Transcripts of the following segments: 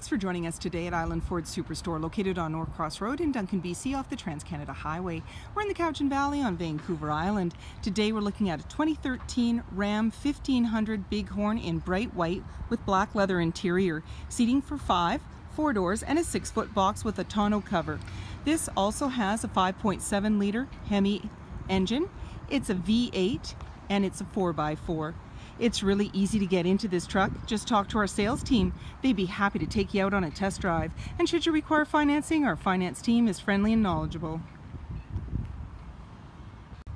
Thanks for joining us today at Island Ford Superstore, located on Norcross Road in Duncan, BC, off the Trans-Canada Highway. We're in the Cowichan Valley on Vancouver Island. Today we're looking at a 2013 Ram 1500 Bighorn in bright white with black leather interior, seating for 5, 4 doors, and a 6-foot box with a tonneau cover. This also has a 5.7 liter Hemi engine. It's a V8 and it's a 4x4. It's really easy to get into this truck. Just talk to our sales team. They'd be happy to take you out on a test drive. And should you require financing, our finance team is friendly and knowledgeable.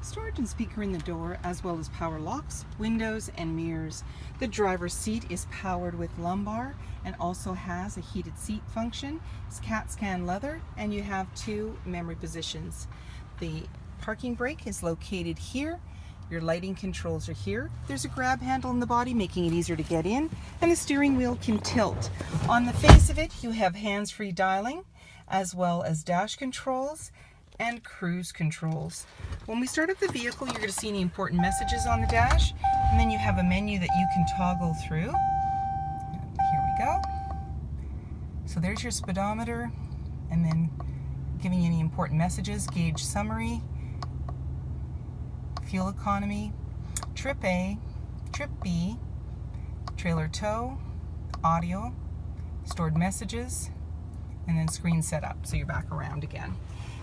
Storage and speaker in the door, as well as power locks, windows, and mirrors. The driver's seat is powered with lumbar and also has a heated seat function. It's CAT scan leather, and you have 2 memory positions. The parking brake is located here. Your lighting controls are here. There's a grab handle in the body, making it easier to get in, and the steering wheel can tilt. On the face of it, you have hands-free dialing, as well as dash controls and cruise controls. When we start up the vehicle, you're going to see any important messages on the dash, and then you have a menu that you can toggle through. Here we go. So there's your speedometer, and then giving you any important messages, gauge summary, fuel economy, trip A, trip B, trailer tow, audio, stored messages, and then screen setup, so you're back around again.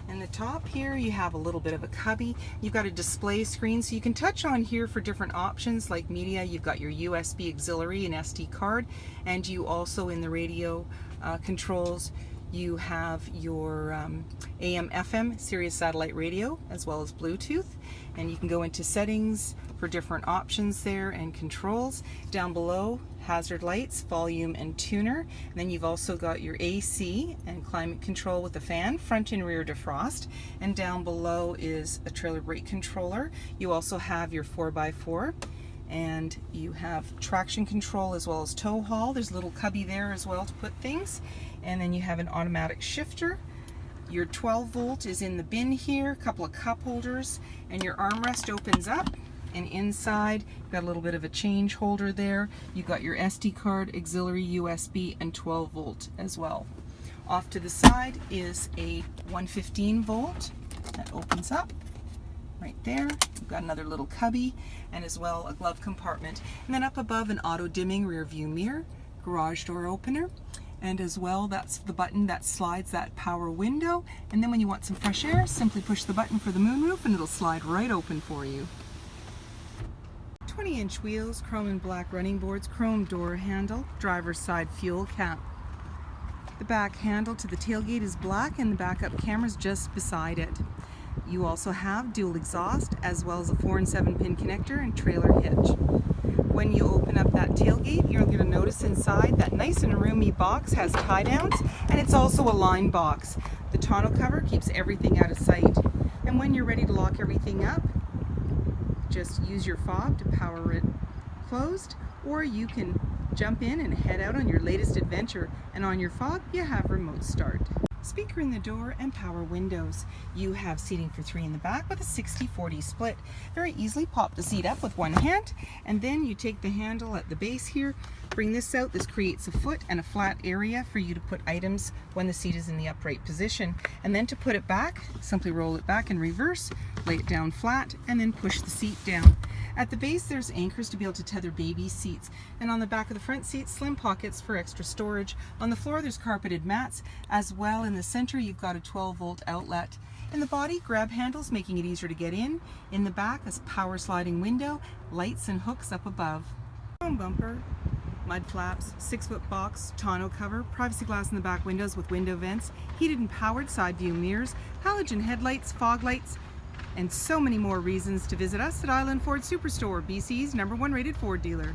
In the top here you have a little bit of a cubby. You've got a display screen, so you can touch on here for different options like media. You've got your USB auxiliary and SD card, and you also in the radio controls you have your AM FM Sirius satellite radio, as well as Bluetooth, and you can go into settings for different options there and controls. Down below, hazard lights, volume, and tuner. And then you've also got your AC and climate control with the fan, front and rear defrost, and down below is a trailer brake controller. You also have your 4x4, and you have traction control as well as tow haul. There's a little cubby there as well to put things. And then you have an automatic shifter. Your 12 volt is in the bin here, a couple of cup holders, and your armrest opens up, and inside you've got a little bit of a change holder there. You've got your SD card, auxiliary USB, and 12 volt as well. Off to the side is a 115 volt that opens up right there. We've got another little cubby, and as well a glove compartment. And then up above, an auto dimming rear view mirror, garage door opener, and as well that's the button that slides that power window. And then when you want some fresh air, simply push the button for the moonroof and it'll slide right open for you. 20-inch wheels, chrome and black running boards, chrome door handle, driver's side fuel cap. The back handle to the tailgate is black, and the backup camera is just beside it. You also have dual exhaust, as well as a 4 and 7 pin connector and trailer hitch. When you open up that tailgate, you're going to notice inside that nice and roomy box has tie downs, and it's also a line box. The tonneau cover keeps everything out of sight. And when you're ready to lock everything up, just use your fob to power it closed, or you can jump in and head out on your latest adventure, and on your fob you have remote start. Speaker in the door and power windows. You have seating for 3 in the back with a 60-40 split. Very easily pop the seat up with one hand, and then you take the handle at the base here, bring this out. This creates a foot and a flat area for you to put items when the seat is in the upright position. And then to put it back, simply roll it back in reverse, lay it down flat, and then push the seat down. At the base there's anchors to be able to tether baby seats, and on the back of the front seat, slim pockets for extra storage. On the floor there's carpeted mats, as well in the center you've got a 12 volt outlet. In the body, grab handles making it easier to get in. In the back, a power sliding window, lights and hooks up above. Chrome bumper, mud flaps, 6-foot box, tonneau cover, privacy glass in the back windows with window vents, heated and powered side view mirrors, halogen headlights, fog lights, and so many more reasons to visit us at Island Ford Superstore, BC's #1 rated Ford dealer.